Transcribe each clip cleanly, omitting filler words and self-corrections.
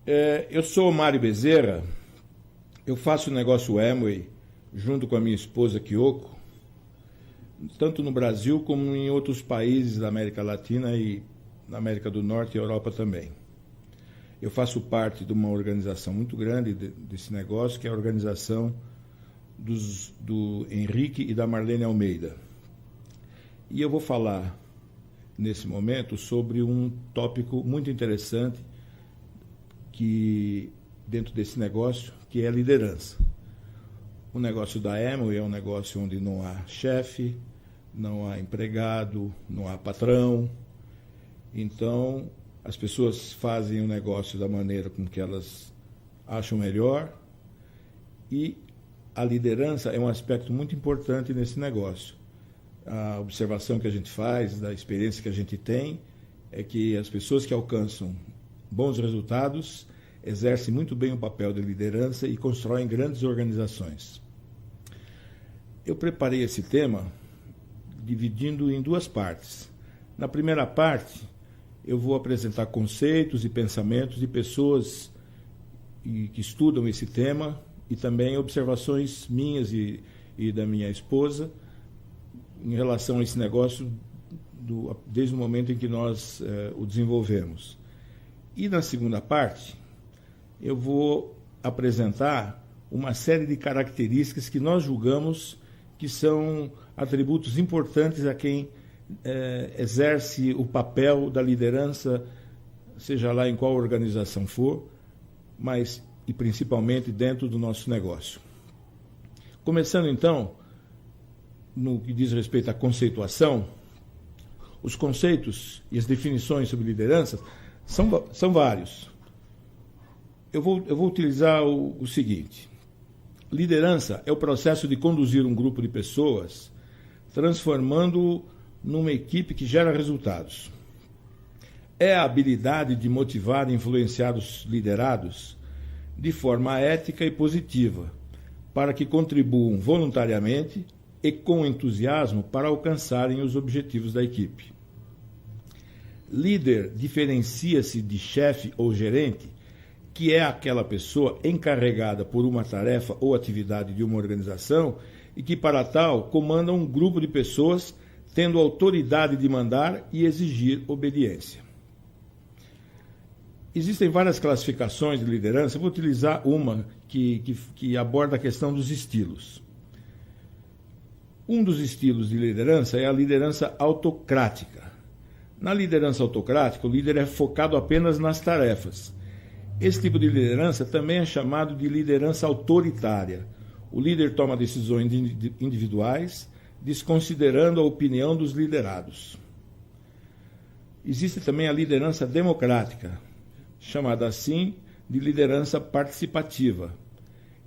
Eu sou o Mário Bezerra, eu faço o negócio Amway junto com a minha esposa Kyoko, tanto no Brasil como em outros países da América Latina e na América do Norte e Europa também. Eu faço parte de uma organização muito grande desse negócio, que é a organização do Henrique e da Marlene Almeida. E eu vou falar, nesse momento, sobre um tópico muito interessante que, dentro desse negócio, que é a liderança. O negócio da Amway é um negócio onde não há chefe, não há empregado, não há patrão. Então, as pessoas fazem o negócio da maneira com que elas acham melhor, e a liderança é um aspecto muito importante nesse negócio. A observação que a gente faz, da experiência que a gente tem, é que as pessoas que alcançam bons resultados exercem muito bem o papel de liderança e constroem grandes organizações. Eu preparei esse tema dividindo em duas partes. Na primeira parte, eu vou apresentar conceitos e pensamentos de pessoas que estudam esse tema e também observações minhas e da minha esposa em relação a esse negócio desde o momento em que nós o desenvolvemos. E na segunda parte, eu vou apresentar uma série de características que nós julgamos que são atributos importantes a quem exerce o papel da liderança, seja lá em qual organização for, mas e principalmente dentro do nosso negócio. Começando então, no que diz respeito à conceituação, os conceitos e as definições sobre liderança são vários. Eu vou utilizar o seguinte: liderança é o processo de conduzir um grupo de pessoas, transformando-o numa equipe que gera resultados. É a habilidade de motivar e influenciar os liderados de forma ética e positiva, para que contribuam voluntariamente e com entusiasmo para alcançarem os objetivos da equipe. Líder diferencia-se de chefe ou gerente, que é aquela pessoa encarregada por uma tarefa ou atividade de uma organização e que, para tal, comanda um grupo de pessoas tendo autoridade de mandar e exigir obediência. Existem várias classificações de liderança, eu vou utilizar uma que aborda a questão dos estilos. Um dos estilos de liderança é a liderança autocrática. Na liderança autocrática, o líder é focado apenas nas tarefas. Esse tipo de liderança também é chamado de liderança autoritária. O líder toma decisões individuais, desconsiderando a opinião dos liderados. Existe também a liderança democrática, chamada assim de liderança participativa.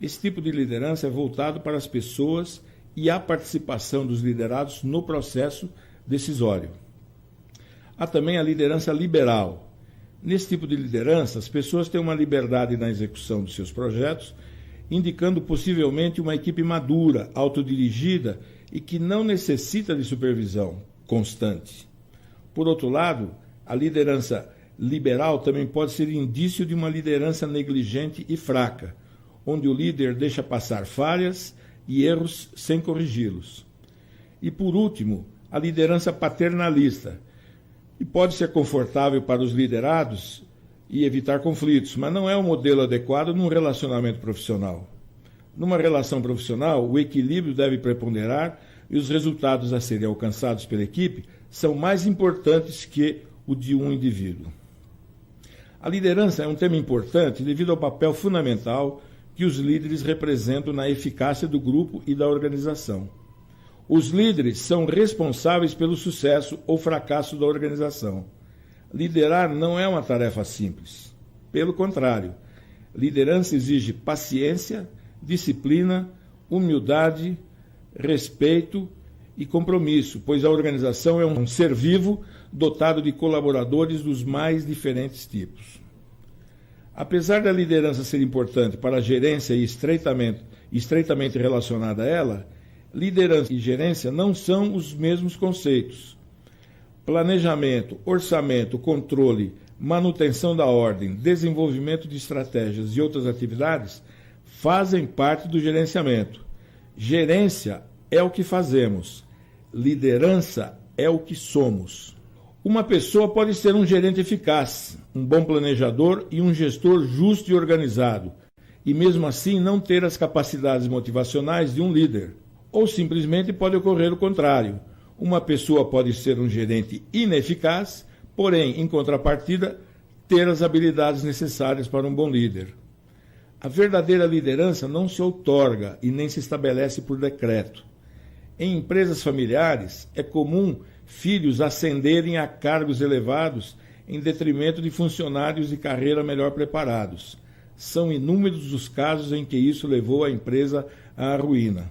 Esse tipo de liderança é voltado para as pessoas e a participação dos liderados no processo decisório. Há também a liderança liberal. Nesse tipo de liderança, as pessoas têm uma liberdade na execução dos seus projetos, indicando possivelmente uma equipe madura, autodirigida e que não necessita de supervisão constante. Por outro lado, a liderança liberal também pode ser indício de uma liderança negligente e fraca, onde o líder deixa passar falhas e erros sem corrigi-los. E, por último, a liderança paternalista, que pode ser confortável para os liderados e evitar conflitos, mas não é um modelo adequado num relacionamento profissional. Numa relação profissional, o equilíbrio deve preponderar e os resultados a serem alcançados pela equipe são mais importantes que o de um indivíduo. A liderança é um tema importante devido ao papel fundamental que os líderes representam na eficácia do grupo e da organização. Os líderes são responsáveis pelo sucesso ou fracasso da organização. Liderar não é uma tarefa simples. Pelo contrário, liderança exige paciência, disciplina, humildade, respeito e compromisso, pois a organização é um ser vivo dotado de colaboradores dos mais diferentes tipos. Apesar da liderança ser importante para a gerência e estreitamente relacionada a ela, liderança e gerência não são os mesmos conceitos. Planejamento, orçamento, controle, manutenção da ordem, desenvolvimento de estratégias e outras atividades fazem parte do gerenciamento. Gerência é o que fazemos, liderança é o que somos. Uma pessoa pode ser um gerente eficaz, um bom planejador e um gestor justo e organizado, e mesmo assim não ter as capacidades motivacionais de um líder. Ou simplesmente pode ocorrer o contrário. Uma pessoa pode ser um gerente ineficaz, porém, em contrapartida, ter as habilidades necessárias para um bom líder. A verdadeira liderança não se outorga e nem se estabelece por decreto. Em empresas familiares, é comum filhos ascenderem a cargos elevados em detrimento de funcionários de carreira melhor preparados. São inúmeros os casos em que isso levou a empresa à ruína.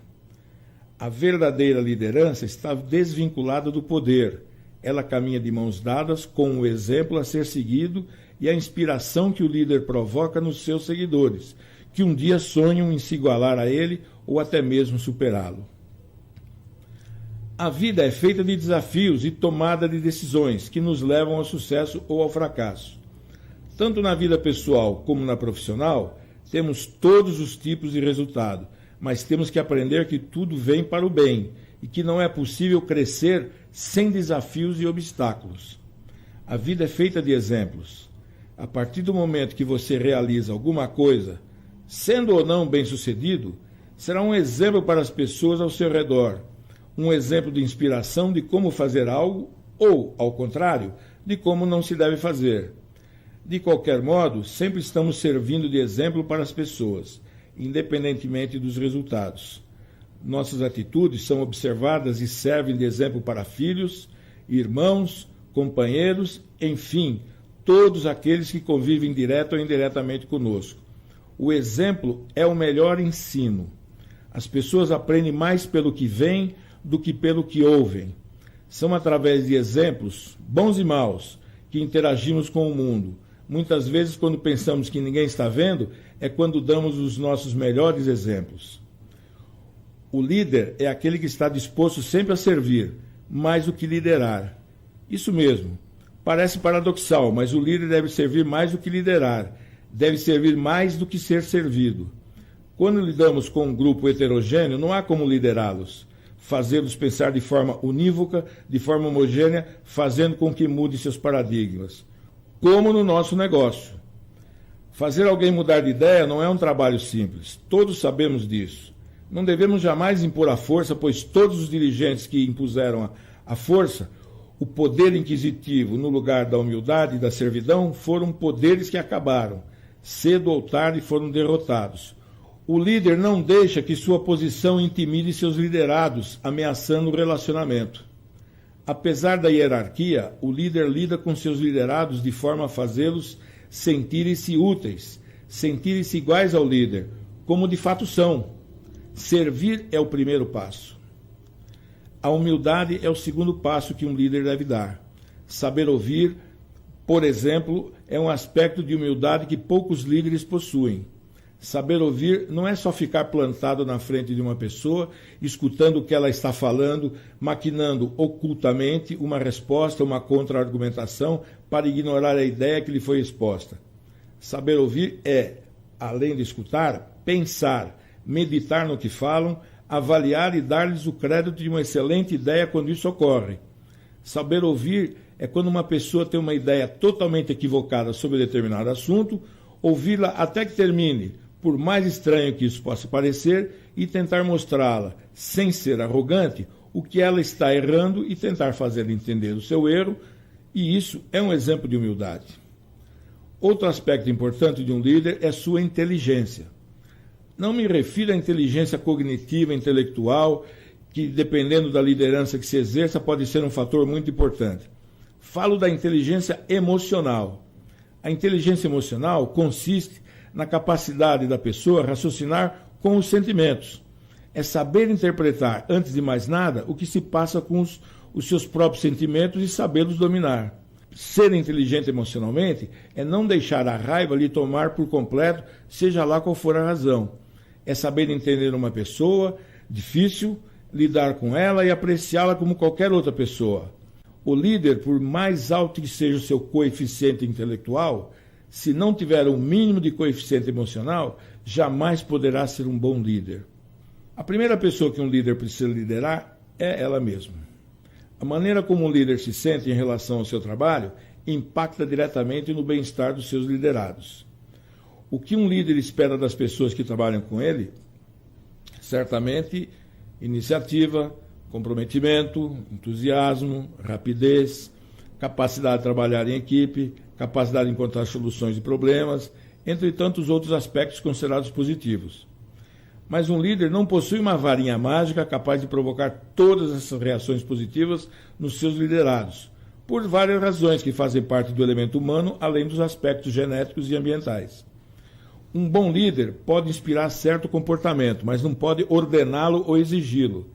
A verdadeira liderança está desvinculada do poder. Ela caminha de mãos dadas com o exemplo a ser seguido e a inspiração que o líder provoca nos seus seguidores, que um dia sonham em se igualar a ele ou até mesmo superá-lo. A vida é feita de desafios e tomada de decisões que nos levam ao sucesso ou ao fracasso. Tanto na vida pessoal como na profissional, temos todos os tipos de resultado, mas temos que aprender que tudo vem para o bem e que não é possível crescer sem desafios e obstáculos. A vida é feita de exemplos. A partir do momento que você realiza alguma coisa, sendo ou não bem-sucedido, será um exemplo para as pessoas ao seu redor, um exemplo de inspiração de como fazer algo ou, ao contrário, de como não se deve fazer. De qualquer modo, sempre estamos servindo de exemplo para as pessoas, independentemente dos resultados. Nossas atitudes são observadas e servem de exemplo para filhos, irmãos, companheiros, enfim, todos aqueles que convivem direto ou indiretamente conosco. O exemplo é o melhor ensino. As pessoas aprendem mais pelo que veem do que pelo que ouvem. São através de exemplos, bons e maus, que interagimos com o mundo. Muitas vezes, quando pensamos que ninguém está vendo, é quando damos os nossos melhores exemplos. O líder é aquele que está disposto sempre a servir, mais do que liderar. Isso mesmo. Parece paradoxal, mas o líder deve servir mais do que liderar. Deve servir mais do que ser servido. Quando lidamos com um grupo heterogêneo, não há como liderá-los, fazê-los pensar de forma unívoca, de forma homogênea, fazendo com que mude seus paradigmas. Como no nosso negócio. Fazer alguém mudar de ideia não é um trabalho simples. Todos sabemos disso. Não devemos jamais impor a força, pois todos os dirigentes que impuseram a força, o poder inquisitivo no lugar da humildade e da servidão, foram poderes que acabaram. Cedo ou tarde foram derrotados. O líder não deixa que sua posição intimide seus liderados, ameaçando o relacionamento. Apesar da hierarquia, o líder lida com seus liderados de forma a fazê-los sentirem-se úteis, sentirem-se iguais ao líder, como de fato são. Servir é o primeiro passo. A humildade é o segundo passo que um líder deve dar. Saber ouvir, por exemplo, é um aspecto de humildade que poucos líderes possuem. Saber ouvir não é só ficar plantado na frente de uma pessoa, escutando o que ela está falando, maquinando ocultamente uma resposta, uma contra-argumentação para ignorar a ideia que lhe foi exposta. Saber ouvir é, além de escutar, pensar, meditar no que falam, avaliar e dar-lhes o crédito de uma excelente ideia quando isso ocorre. Saber ouvir é quando uma pessoa tem uma ideia totalmente equivocada sobre determinado assunto, ouvi-la até que termine, por mais estranho que isso possa parecer, e tentar mostrá-la, sem ser arrogante, o que ela está errando e tentar fazê-la entender o seu erro, e isso é um exemplo de humildade. Outro aspecto importante de um líder é sua inteligência. Não me refiro à inteligência cognitiva, intelectual, que, dependendo da liderança que se exerça, pode ser um fator muito importante. Falo da inteligência emocional. A inteligência emocional consiste na capacidade da pessoa raciocinar com os sentimentos. É saber interpretar, antes de mais nada, o que se passa com os seus próprios sentimentos e sabê-los dominar. Ser inteligente emocionalmente é não deixar a raiva lhe tomar por completo, seja lá qual for a razão. É saber entender uma pessoa difícil, lidar com ela e apreciá-la como qualquer outra pessoa. O líder, por mais alto que seja o seu coeficiente intelectual, se não tiver o mínimo de coeficiente emocional, jamais poderá ser um bom líder. A primeira pessoa que um líder precisa liderar é ela mesma. A maneira como um líder se sente em relação ao seu trabalho impacta diretamente no bem-estar dos seus liderados. O que um líder espera das pessoas que trabalham com ele? Certamente, iniciativa, comprometimento, entusiasmo, rapidez, capacidade de trabalhar em equipe, capacidade de encontrar soluções de problemas, entre tantos outros aspectos considerados positivos. Mas um líder não possui uma varinha mágica capaz de provocar todas essas reações positivas nos seus liderados, por várias razões que fazem parte do elemento humano, além dos aspectos genéticos e ambientais. Um bom líder pode inspirar certo comportamento, mas não pode ordená-lo ou exigi-lo.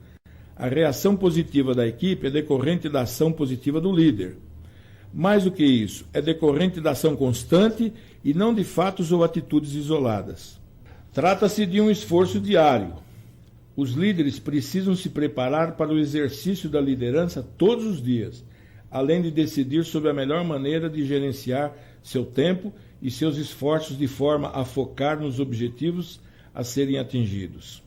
A reação positiva da equipe é decorrente da ação positiva do líder. Mais do que isso, é decorrente da ação constante e não de fatos ou atitudes isoladas. Trata-se de um esforço diário. Os líderes precisam se preparar para o exercício da liderança todos os dias, além de decidir sobre a melhor maneira de gerenciar seu tempo e seus esforços de forma a focar nos objetivos a serem atingidos.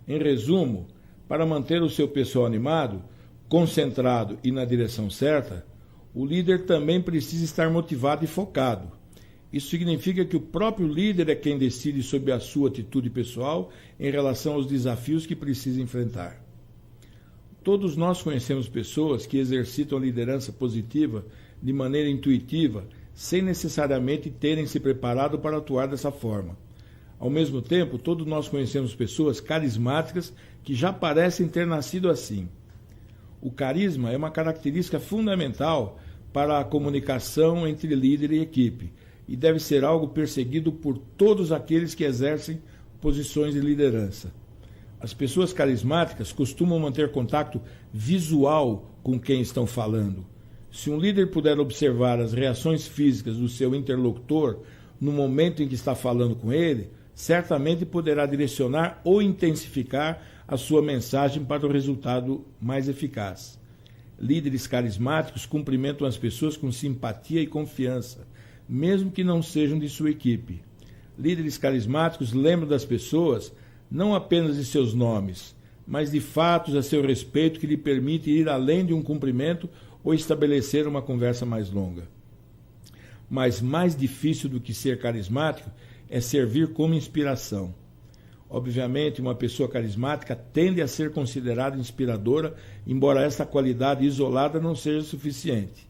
Em resumo, para manter o seu pessoal animado, concentrado e na direção certa, o líder também precisa estar motivado e focado. Isso significa que o próprio líder é quem decide sobre a sua atitude pessoal em relação aos desafios que precisa enfrentar. Todos nós conhecemos pessoas que exercitam a liderança positiva de maneira intuitiva, sem necessariamente terem se preparado para atuar dessa forma. Ao mesmo tempo, todos nós conhecemos pessoas carismáticas que já parecem ter nascido assim. O carisma é uma característica fundamental para a comunicação entre líder e equipe e deve ser algo perseguido por todos aqueles que exercem posições de liderança. As pessoas carismáticas costumam manter contato visual com quem estão falando. Se um líder puder observar as reações físicas do seu interlocutor no momento em que está falando com ele, certamente poderá direcionar ou intensificar a sua mensagem para o resultado mais eficaz. Líderes carismáticos cumprimentam as pessoas com simpatia e confiança, mesmo que não sejam de sua equipe. Líderes carismáticos lembram das pessoas não apenas de seus nomes, mas de fatos a seu respeito que lhe permitem ir além de um cumprimento ou estabelecer uma conversa mais longa. Mas mais difícil do que ser carismático é servir como inspiração. Obviamente, uma pessoa carismática tende a ser considerada inspiradora, embora esta qualidade isolada não seja suficiente.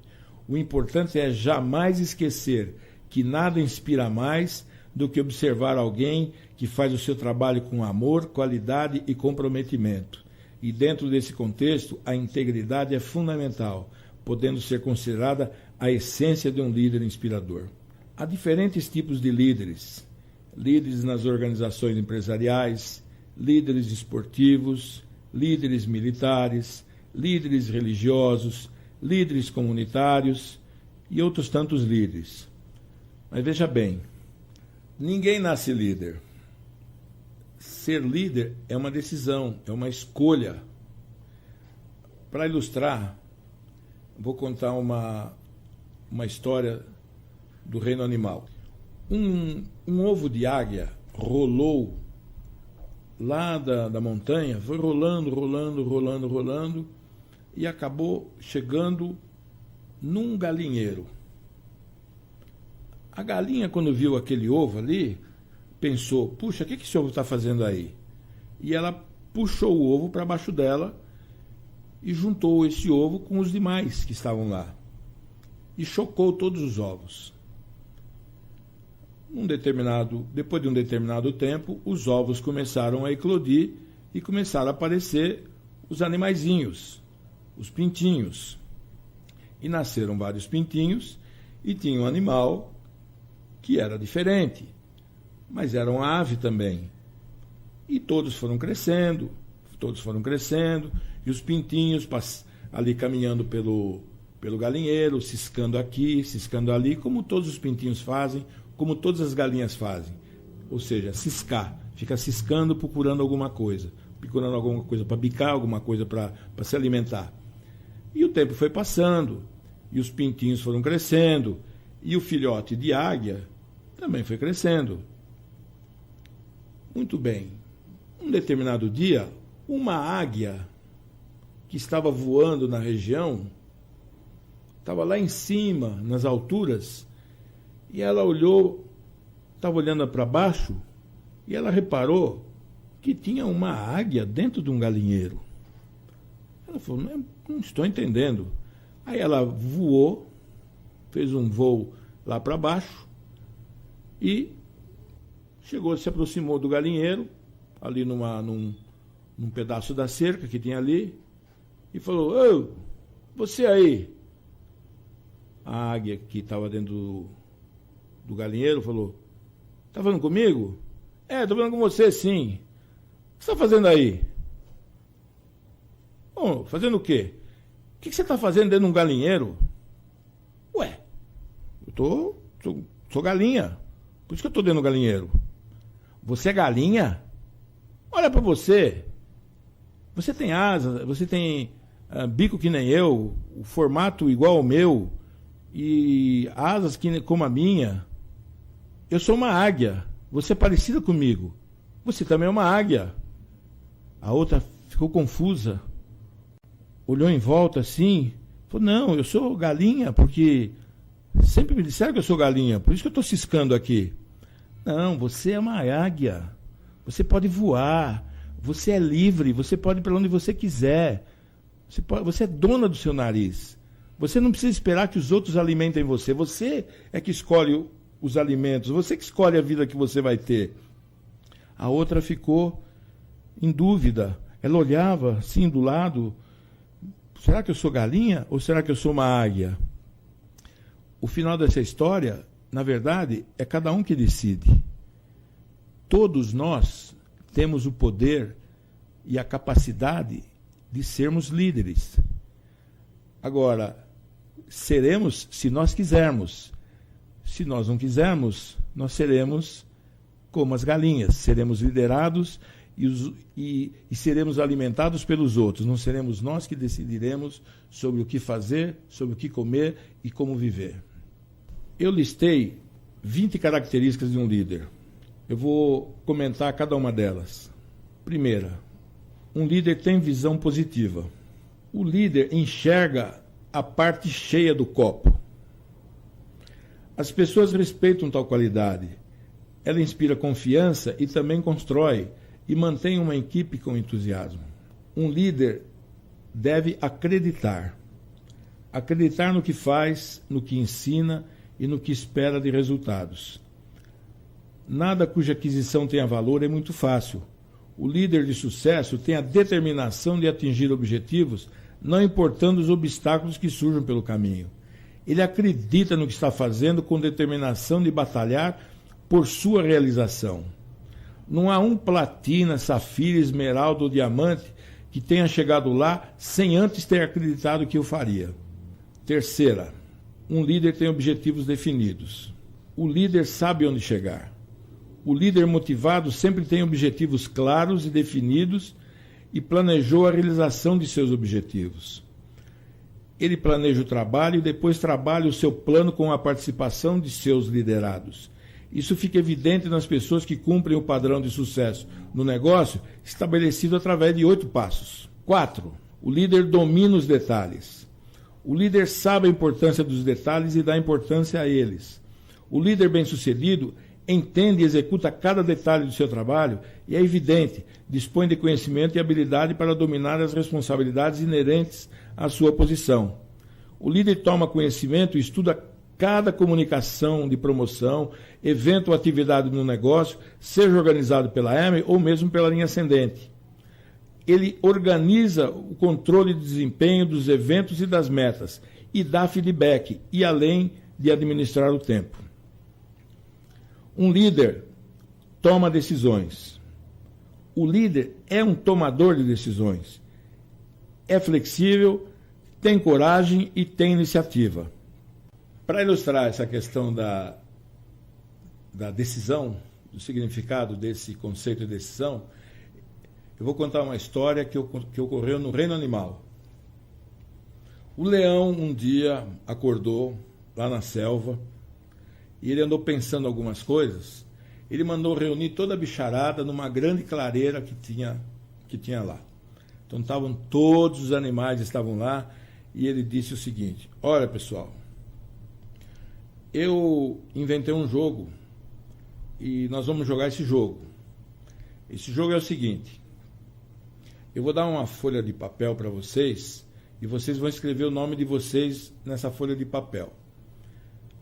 O importante é jamais esquecer que nada inspira mais do que observar alguém que faz o seu trabalho com amor, qualidade e comprometimento. E dentro desse contexto, a integridade é fundamental, podendo ser considerada a essência de um líder inspirador. Há diferentes tipos de líderes. Líderes nas organizações empresariais, líderes esportivos, líderes militares, líderes religiosos, líderes comunitários e outros tantos líderes. Mas veja bem, ninguém nasce líder. Ser líder é uma decisão, é uma escolha. Para ilustrar, vou contar uma história do reino animal. Um ovo de águia rolou lá da montanha, foi rolando, e acabou chegando num galinheiro. A galinha, quando viu aquele ovo ali, pensou, puxa, o que esse ovo está fazendo aí? E ela puxou o ovo para baixo dela e juntou esse ovo com os demais que estavam lá. E chocou todos os ovos. Depois de um determinado tempo, os ovos começaram a eclodir e começaram a aparecer os animaizinhos, os pintinhos. E nasceram vários pintinhos e tinha um animal que era diferente, mas era uma ave também. E todos foram crescendo, e os pintinhos ali caminhando pelo galinheiro, ciscando aqui, ciscando ali, como todos os pintinhos fazem, como todas as galinhas fazem. Ou seja, ciscar, fica ciscando, procurando alguma coisa para bicar, alguma coisa para se alimentar. E o tempo foi passando, e os pintinhos foram crescendo, e o filhote de águia também foi crescendo. Muito bem. Um determinado dia, uma águia que estava voando na região, estava lá em cima, nas alturas, e ela olhou, estava olhando para baixo, e ela reparou que tinha uma águia dentro de um galinheiro. Ela falou, não estou entendendo. Aí ela voou, fez um voo lá para baixo e chegou, se aproximou do galinheiro, ali num pedaço da cerca que tinha ali, e falou, ô, você aí. A águia que estava dentro do galinheiro falou, tá falando comigo? Estou falando com você, sim. O que você está fazendo aí? Bom, fazendo o quê? O que você está fazendo dentro de um galinheiro? Ué, eu sou galinha. Por isso que eu estou dentro do galinheiro. Você é galinha? Olha para você. Você tem asas, você tem bico que nem eu, o formato igual ao meu, e asas como a minha. Eu sou uma águia. Você é parecida comigo. Você também é uma águia. A outra ficou confusa. Olhou em volta assim. Falou, não, eu sou galinha, porque sempre me disseram que eu sou galinha. Por isso que eu estou ciscando aqui. Não, você é uma águia. Você pode voar. Você é livre. Você pode ir para onde você quiser. Você é dona do seu nariz. Você não precisa esperar que os outros alimentem você. Você é que escolhe os alimentos. Você que escolhe a vida que você vai ter. A outra ficou em dúvida. Ela olhava assim do lado. Será que eu sou galinha ou será que eu sou uma águia? O final dessa história, na verdade, é cada um que decide. Todos nós temos o poder e a capacidade de sermos líderes. Agora, seremos se nós quisermos. Se nós não quisermos, nós seremos como as galinhas. Seremos liderados e seremos alimentados pelos outros. Não seremos nós que decidiremos sobre o que fazer, sobre o que comer e como viver. Eu listei 20 características de um líder. Eu vou comentar cada uma delas. Primeira, um líder tem visão positiva. O líder enxerga a parte cheia do copo. As pessoas respeitam tal qualidade. Ela inspira confiança e também constrói e mantém uma equipe com entusiasmo. Um líder deve acreditar. Acreditar no que faz, no que ensina e no que espera de resultados. Nada cuja aquisição tenha valor é muito fácil. O líder de sucesso tem a determinação de atingir objetivos, não importando os obstáculos que surjam pelo caminho. Ele acredita no que está fazendo com determinação de batalhar por sua realização. Não há um platina, safira, esmeralda ou diamante que tenha chegado lá sem antes ter acreditado que o faria. Terceira, um líder tem objetivos definidos. O líder sabe onde chegar. O líder motivado sempre tem objetivos claros e definidos e planejou a realização de seus objetivos. Ele planeja o trabalho e depois trabalha o seu plano com a participação de seus liderados. Isso fica evidente nas pessoas que cumprem o padrão de sucesso no negócio estabelecido através de 8 passos. 4. O líder domina os detalhes. O líder sabe a importância dos detalhes e dá importância a eles. O líder bem-sucedido entende e executa cada detalhe do seu trabalho e é evidente, dispõe de conhecimento e habilidade para dominar as responsabilidades inerentes à sua posição. O líder toma conhecimento e estuda cada comunicação de promoção, evento ou atividade no negócio, seja organizado pela EME ou mesmo pela linha ascendente. Ele organiza o controle de desempenho dos eventos e das metas e dá feedback, e além de administrar o tempo. Um líder toma decisões. O líder é um tomador de decisões. É flexível, tem coragem e tem iniciativa. Para ilustrar essa questão da decisão, do significado desse conceito de decisão, eu vou contar uma história que ocorreu no reino animal. O leão um dia acordou lá na selva e ele andou pensando algumas coisas. Ele mandou reunir toda a bicharada numa grande clareira que tinha lá. Então todos os animais estavam lá e ele disse o seguinte: olha, pessoal, eu inventei um jogo e nós vamos jogar esse jogo. Esse jogo é o seguinte: eu vou dar uma folha de papel para vocês e vocês vão escrever o nome de vocês nessa folha de papel.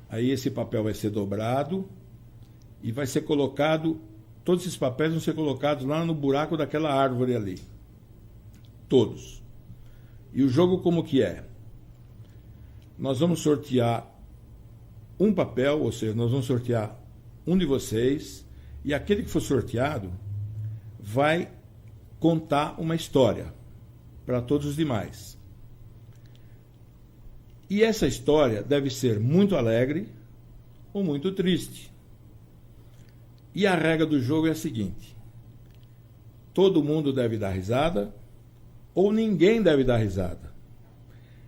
Aí esse papel vai ser dobrado e vai ser colocado, todos esses papéis vão ser colocados lá no buraco daquela árvore ali. Todos. E o jogo como que é? Nós vamos sortear um papel, ou seja, nós vamos sortear um de vocês, e aquele que for sorteado vai contar uma história para todos os demais. E essa história deve ser muito alegre ou muito triste. E a regra do jogo é a seguinte: todo mundo deve dar risada ou ninguém deve dar risada.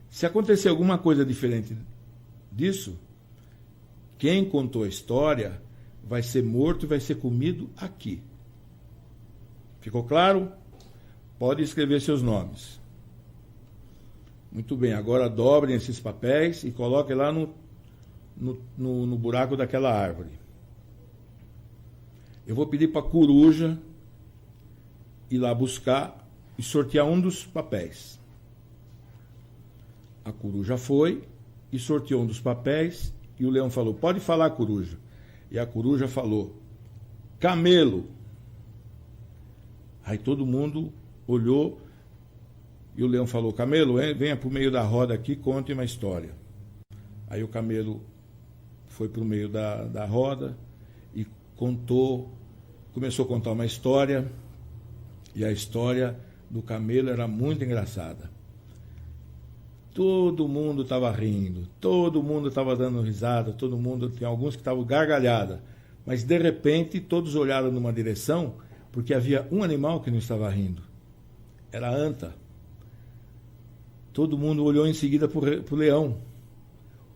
Se acontecer alguma coisa diferente disso, quem contou a história vai ser morto e vai ser comido aqui. Ficou claro? Pode escrever seus nomes. Muito bem, agora dobrem esses papéis e coloquem lá no buraco daquela árvore. Eu vou pedir para a coruja ir lá buscar e sortear um dos papéis. A coruja foi e sorteou um dos papéis e o leão falou: pode falar, coruja. E a coruja falou: camelo. Aí todo mundo olhou e o leão falou: camelo, venha para o meio da roda aqui, conte uma história. Aí o camelo foi para o meio da roda e começou a contar uma história, e a história do camelo era muito engraçada. Todo mundo estava rindo, todo mundo estava dando risada, tem alguns que estavam gargalhada, mas de repente todos olharam numa direção, porque havia um animal que não estava rindo. Era a anta. Todo mundo olhou em seguida para o leão.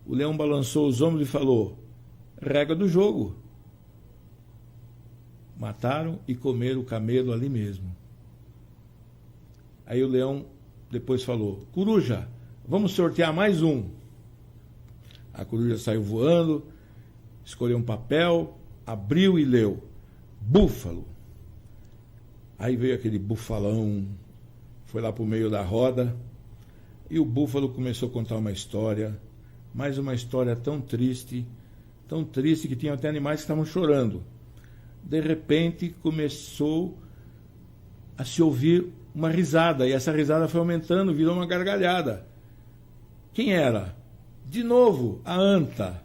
O leão balançou os ombros e falou: regra do jogo. Mataram e comeram o camelo ali mesmo. Aí o leão depois falou: coruja, vamos sortear mais um. A coruja saiu voando, escolheu um papel, abriu e leu: búfalo. Aí veio aquele bufalão, foi lá para o meio da roda, e o búfalo começou a contar uma história, mas uma história tão triste que tinha até animais que estavam chorando. De repente começou a se ouvir uma risada, e essa risada foi aumentando, virou uma gargalhada. Quem era? De novo, a anta.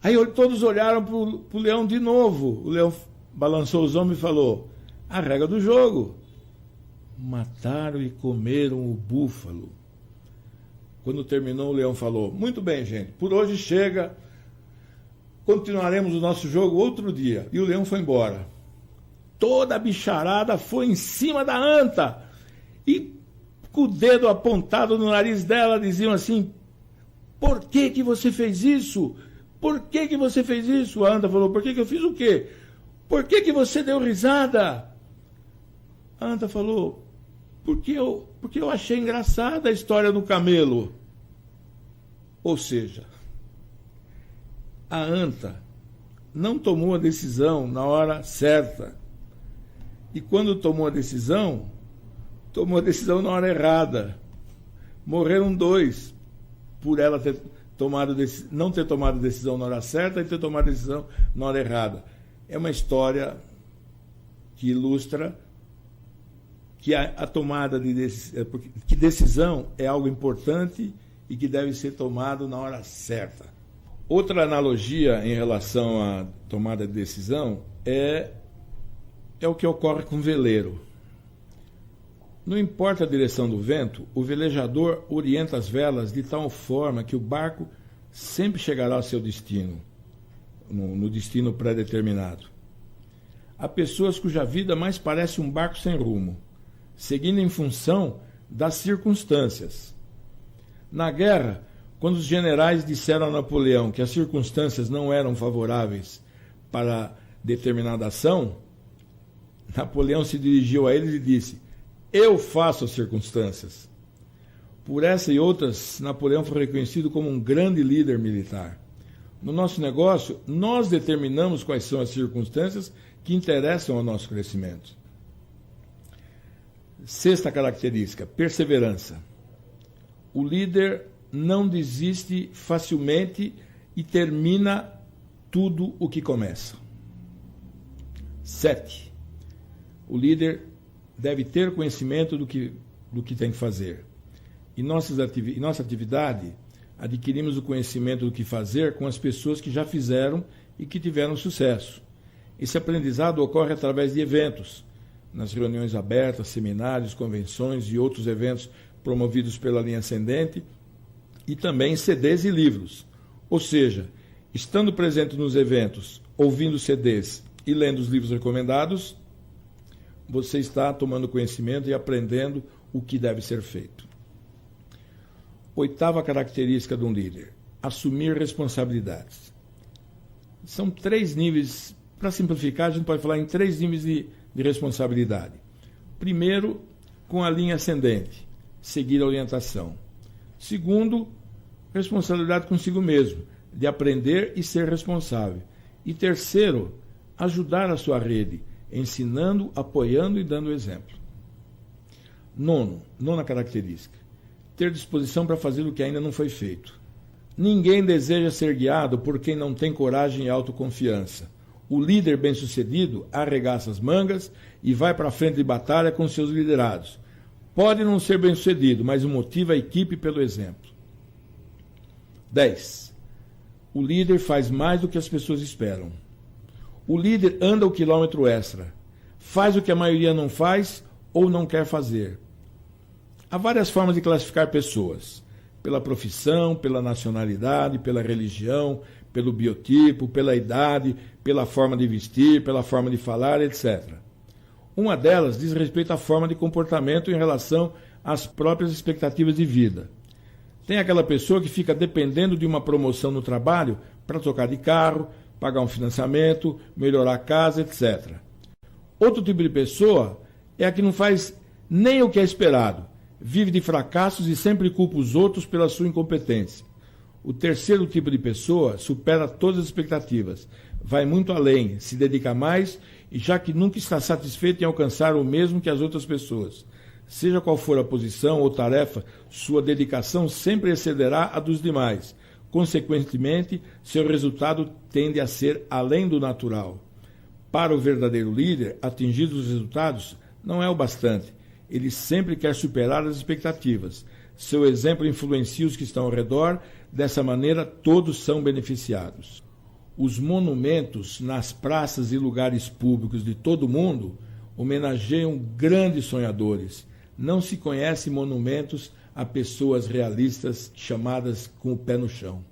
Aí todos olharam para o leão de novo. O leão balançou os ombros e falou: a regra do jogo. Mataram e comeram o búfalo. Quando terminou, o leão falou: muito bem, gente, por hoje chega, continuaremos o nosso jogo outro dia. E o leão foi embora. Toda a bicharada foi em cima da anta e com o dedo apontado no nariz dela diziam assim: por que que você fez isso? Por que que você fez isso? A anta falou: por que que eu fiz o quê? Por que que você deu risada? A anta falou: porque eu achei engraçada a história do camelo. Ou seja, a anta não tomou a decisão na hora certa. E quando tomou a decisão na hora errada. Morreram 2 por ela não ter tomado a decisão na hora certa e ter tomado a decisão na hora errada. É uma história que ilustra que a tomada que decisão é algo importante e que deve ser tomado na hora certa. Outra analogia em relação à tomada de decisão é o que ocorre com o veleiro. Não importa a direção do vento, o velejador orienta as velas de tal forma que o barco sempre chegará ao seu destino, no destino pré-determinado. Há pessoas cuja vida mais parece um barco sem rumo, seguindo em função das circunstâncias. Na guerra, quando os generais disseram a Napoleão que as circunstâncias não eram favoráveis para determinada ação, Napoleão se dirigiu a eles e disse: eu faço as circunstâncias. Por essa e outras, Napoleão foi reconhecido como um grande líder militar. No nosso negócio, nós determinamos quais são as circunstâncias que interessam ao nosso crescimento. Sexta característica, perseverança. O líder não desiste facilmente e termina tudo o que começa. 7. O líder deve ter conhecimento do que tem que fazer. Em nossa atividade, adquirimos o conhecimento do que fazer com as pessoas que já fizeram e que tiveram sucesso. Esse aprendizado ocorre através de eventos, nas reuniões abertas, seminários, convenções e outros eventos promovidos pela linha ascendente, e também em CDs e livros. Ou seja, estando presente nos eventos, ouvindo CDs e lendo os livros recomendados, você está tomando conhecimento e aprendendo o que deve ser feito. Oitava característica de um líder: assumir responsabilidades. São 3 níveis, para simplificar, a gente pode falar em 3 níveis de responsabilidade. Primeiro, com a linha ascendente, seguir a orientação. Segundo, responsabilidade consigo mesmo, de aprender e ser responsável. E terceiro, ajudar a sua rede, ensinando, apoiando e dando exemplo. Nona característica: ter disposição para fazer o que ainda não foi feito. Ninguém deseja ser guiado por quem não tem coragem e autoconfiança. O líder bem-sucedido arregaça as mangas e vai para a frente de batalha com seus liderados. Pode não ser bem-sucedido, mas motiva a equipe pelo exemplo. 10. O líder faz mais do que as pessoas esperam. O líder anda o quilômetro extra. Faz o que a maioria não faz ou não quer fazer. Há várias formas de classificar pessoas: pela profissão, pela nacionalidade, pela religião, pelo biotipo, pela idade, pela forma de vestir, pela forma de falar, etc. Uma delas diz respeito à forma de comportamento em relação às próprias expectativas de vida. Tem aquela pessoa que fica dependendo de uma promoção no trabalho para trocar de carro, pagar um financiamento, melhorar a casa, etc. Outro tipo de pessoa é a que não faz nem o que é esperado, vive de fracassos e sempre culpa os outros pela sua incompetência. O terceiro tipo de pessoa supera todas as expectativas, vai muito além, se dedica mais, e já que nunca está satisfeito em alcançar o mesmo que as outras pessoas. Seja qual for a posição ou tarefa, sua dedicação sempre excederá a dos demais. Consequentemente, seu resultado tende a ser além do natural. Para o verdadeiro líder, atingir os resultados não é o bastante. Ele sempre quer superar as expectativas. Seu exemplo influencia os que estão ao redor. Dessa maneira, todos são beneficiados. Os monumentos nas praças e lugares públicos de todo o mundo homenageiam grandes sonhadores. Não se conhece monumentos a pessoas realistas chamadas com o pé no chão.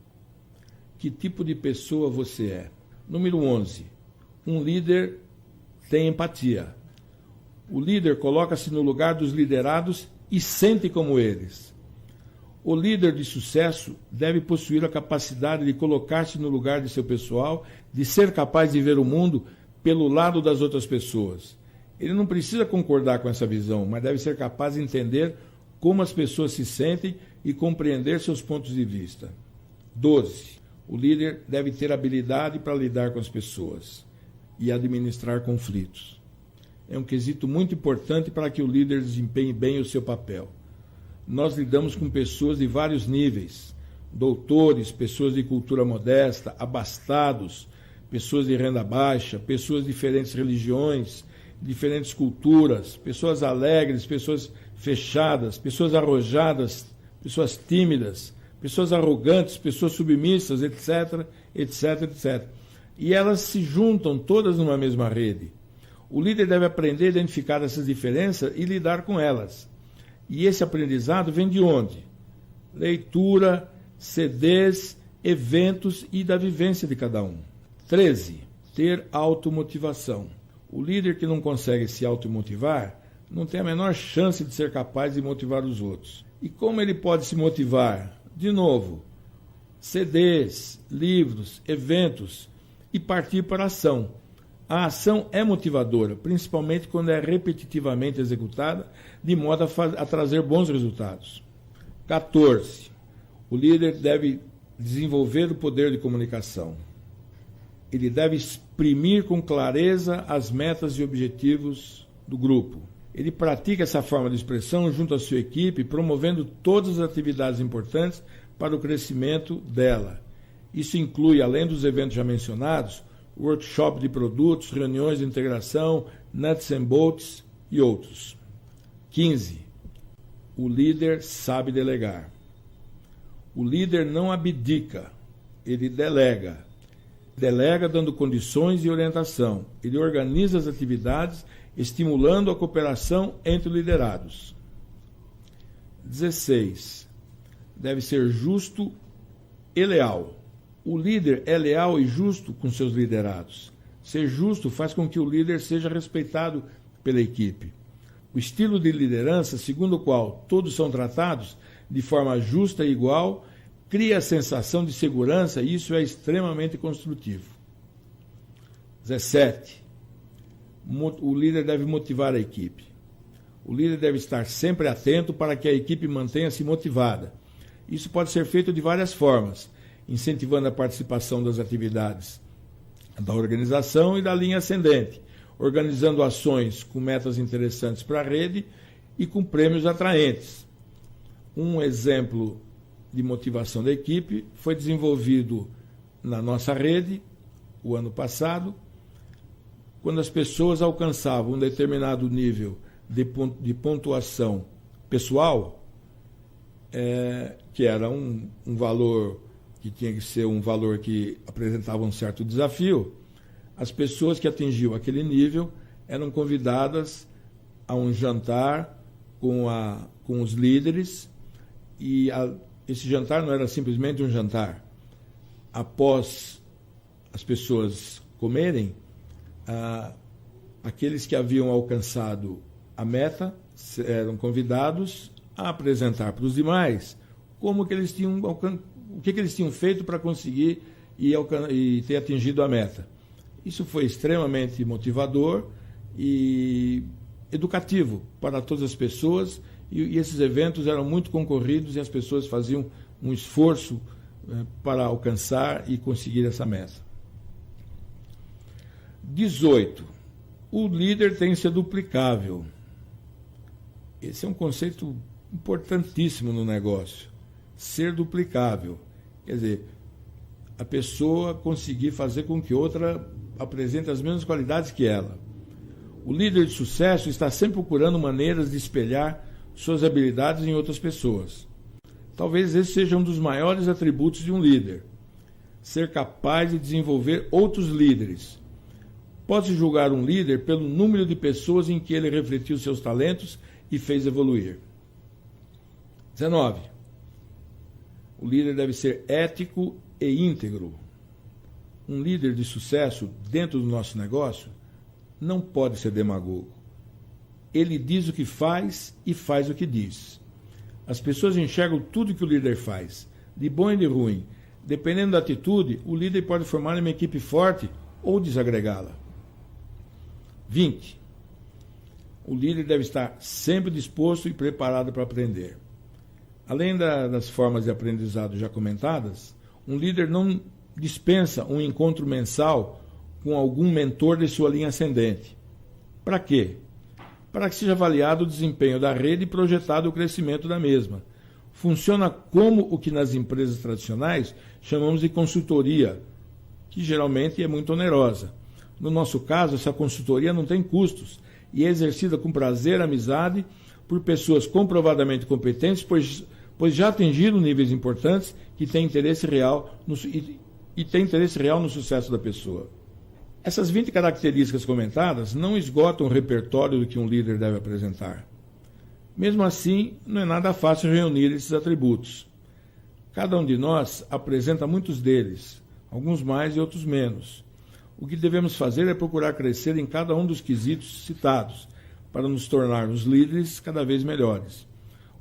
Que tipo de pessoa você é? Número 11. Um líder tem empatia. O líder coloca-se no lugar dos liderados e sente como eles. O líder de sucesso deve possuir a capacidade de colocar-se no lugar de seu pessoal, de ser capaz de ver o mundo pelo lado das outras pessoas. Ele não precisa concordar com essa visão, mas deve ser capaz de entender como as pessoas se sentem e compreender seus pontos de vista. 12. O líder deve ter habilidade para lidar com as pessoas e administrar conflitos. É um quesito muito importante para que o líder desempenhe bem o seu papel. Nós lidamos com pessoas de vários níveis: doutores, pessoas de cultura modesta, abastados, pessoas de renda baixa, pessoas de diferentes religiões, diferentes culturas, pessoas alegres, pessoas fechadas, pessoas arrojadas, pessoas tímidas, pessoas arrogantes, pessoas submissas, etc, etc, etc. E elas se juntam todas numa mesma rede. O líder deve aprender a identificar essas diferenças e lidar com elas. E esse aprendizado vem de onde? Leitura, CDs, eventos e da vivência de cada um. 13. Ter automotivação. O líder que não consegue se automotivar não tem a menor chance de ser capaz de motivar os outros. E como ele pode se motivar? De novo, CDs, livros, eventos e partir para a ação. A ação é motivadora, principalmente quando é repetitivamente executada, de modo a trazer bons resultados. 14. O líder deve desenvolver o poder de comunicação. Ele deve exprimir com clareza as metas e objetivos do grupo. Ele pratica essa forma de expressão junto à sua equipe, promovendo todas as atividades importantes para o crescimento dela. Isso inclui, além dos eventos já mencionados, workshop de produtos, reuniões de integração, nuts and bolts e outros. 15. O líder sabe delegar. O líder não abdica, ele delega. Delega dando condições e orientação. Ele organiza as atividades, estimulando a cooperação entre liderados. 16. Deve ser justo e leal. O líder é leal e justo com seus liderados. Ser justo faz com que o líder seja respeitado pela equipe. O estilo de liderança, segundo o qual todos são tratados de forma justa e igual, cria a sensação de segurança e isso é extremamente construtivo. 17. O líder deve motivar a equipe. O líder deve estar sempre atento para que a equipe mantenha-se motivada. Isso pode ser feito de várias formas, incentivando a participação das atividades da organização e da linha ascendente, organizando ações com metas interessantes para a rede e com prêmios atraentes. Um exemplo de motivação da equipe foi desenvolvido na nossa rede o ano passado, quando as pessoas alcançavam um determinado nível de pontuação pessoal, que era um valor que tinha que ser um valor que apresentava um certo desafio, as pessoas que atingiam aquele nível eram convidadas a um jantar com os líderes e esse jantar não era simplesmente um jantar. Após as pessoas comerem, aqueles que haviam alcançado a meta eram convidados a apresentar para os demais como que eles tinham, o que eles tinham feito para conseguir e ter atingido a meta. Isso foi extremamente motivador e educativo para todas as pessoas e esses eventos eram muito concorridos e as pessoas faziam um esforço para alcançar e conseguir essa meta. 18. O líder tem que ser duplicável. Esse é um conceito importantíssimo no negócio. Ser duplicável. Quer dizer, a pessoa conseguir fazer com que outra apresente as mesmas qualidades que ela. O líder de sucesso está sempre procurando maneiras de espelhar suas habilidades em outras pessoas. Talvez esse seja um dos maiores atributos de um líder. Ser capaz de desenvolver outros líderes. Pode-se julgar um líder pelo número de pessoas em que ele refletiu seus talentos e fez evoluir. 19. O líder deve ser ético e íntegro. Um líder de sucesso dentro do nosso negócio não pode ser demagogo. Ele diz o que faz e faz o que diz. As pessoas enxergam tudo que o líder faz, de bom e de ruim. Dependendo da atitude, o líder pode formar uma equipe forte ou desagregá-la. 20. O líder deve estar sempre disposto e preparado para aprender. Além das formas de aprendizado já comentadas, um líder não dispensa um encontro mensal com algum mentor de sua linha ascendente. Para quê? Para que seja avaliado o desempenho da rede e projetado o crescimento da mesma. Funciona como o que nas empresas tradicionais chamamos de consultoria, que geralmente é muito onerosa. No nosso caso, essa consultoria não tem custos e é exercida com prazer e amizade por pessoas comprovadamente competentes, pois já atingiram níveis importantes que têm interesse real no sucesso da pessoa. Essas 20 características comentadas não esgotam o repertório do que um líder deve apresentar. Mesmo assim, não é nada fácil reunir esses atributos. Cada um de nós apresenta muitos deles, alguns mais e outros menos. O que devemos fazer é procurar crescer em cada um dos quesitos citados, para nos tornarmos líderes cada vez melhores.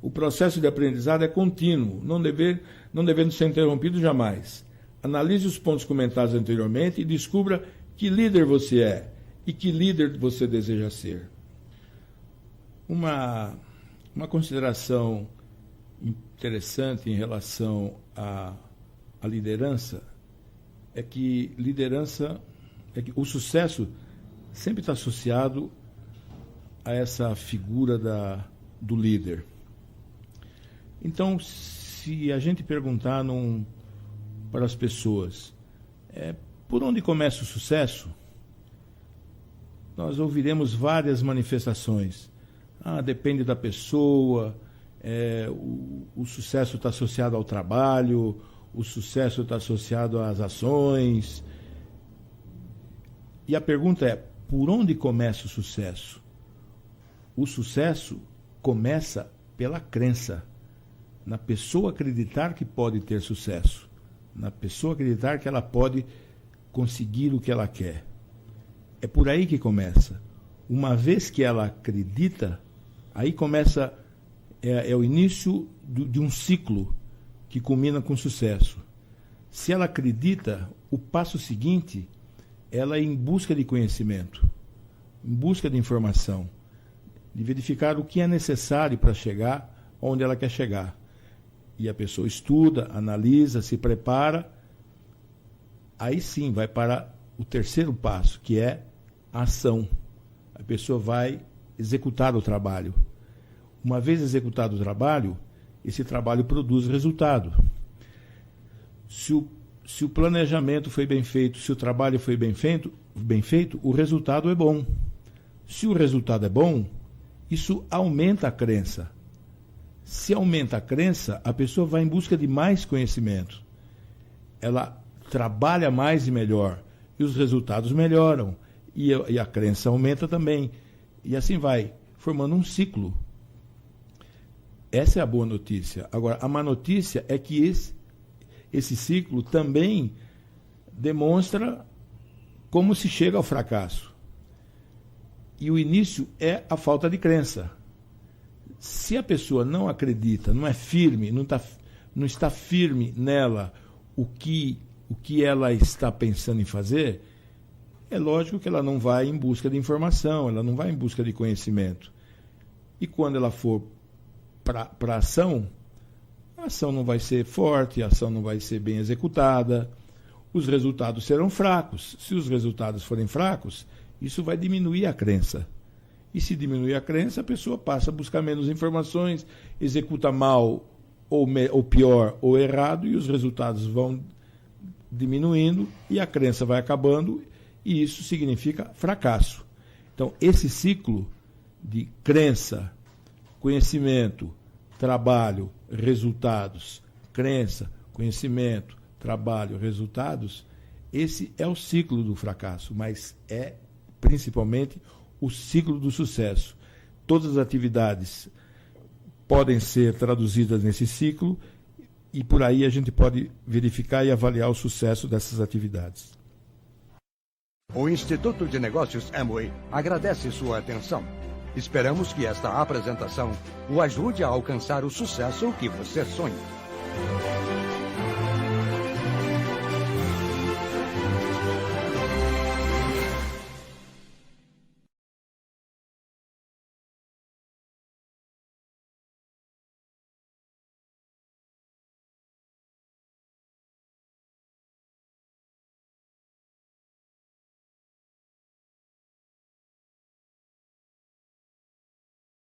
O processo de aprendizado é contínuo, não devendo ser interrompido jamais. Analise os pontos comentados anteriormente e descubra que líder você é e que líder você deseja ser. Uma consideração interessante em relação à liderança é que o sucesso sempre está associado a essa figura do líder. Então, se a gente perguntar para as pessoas por onde começa o sucesso, nós ouviremos várias manifestações. Depende da pessoa, o sucesso está associado ao trabalho, o sucesso está associado às ações. E a pergunta é, por onde começa o sucesso? O sucesso começa pela crença, na pessoa acreditar que pode ter sucesso, na pessoa acreditar que ela pode conseguir o que ela quer. É por aí que começa. Uma vez que ela acredita, aí começa, é o início de um ciclo que culmina com sucesso. Se ela acredita, o passo seguinte, ela é em busca de conhecimento, em busca de informação, de verificar o que é necessário para chegar onde ela quer chegar. E a pessoa estuda, analisa, se prepara, aí sim vai para o terceiro passo, que é a ação. A pessoa vai executar o trabalho. Uma vez executado o trabalho, esse trabalho produz resultado. Se o planejamento foi bem feito, se o trabalho foi bem feito, o resultado é bom. Se o resultado é bom, isso aumenta a crença. Se aumenta a crença, a pessoa vai em busca de mais conhecimento. Ela trabalha mais e melhor, e os resultados melhoram, e a crença aumenta também. E assim vai, formando um ciclo. Essa é a boa notícia. Agora, a má notícia é que esse ciclo também demonstra como se chega ao fracasso. E o início é a falta de crença. Se a pessoa não acredita, não é firme, não está firme nela o que ela está pensando em fazer, é lógico que ela não vai em busca de informação, ela não vai em busca de conhecimento. E quando ela for para a ação não vai ser forte, a ação não vai ser bem executada, os resultados serão fracos. Se os resultados forem fracos, isso vai diminuir a crença. E se diminuir a crença, a pessoa passa a buscar menos informações, executa mal, ou pior, ou errado, e os resultados vão diminuindo, e a crença vai acabando, e isso significa fracasso. Então, esse ciclo de crença, conhecimento, trabalho, resultados, crença, conhecimento, trabalho, resultados, esse é o ciclo do fracasso, mas é principalmente o ciclo do sucesso. Todas as atividades podem ser traduzidas nesse ciclo e por aí a gente pode verificar e avaliar o sucesso dessas atividades. O Instituto de Negócios Amway agradece sua atenção. Esperamos que esta apresentação o ajude a alcançar o sucesso que você sonha.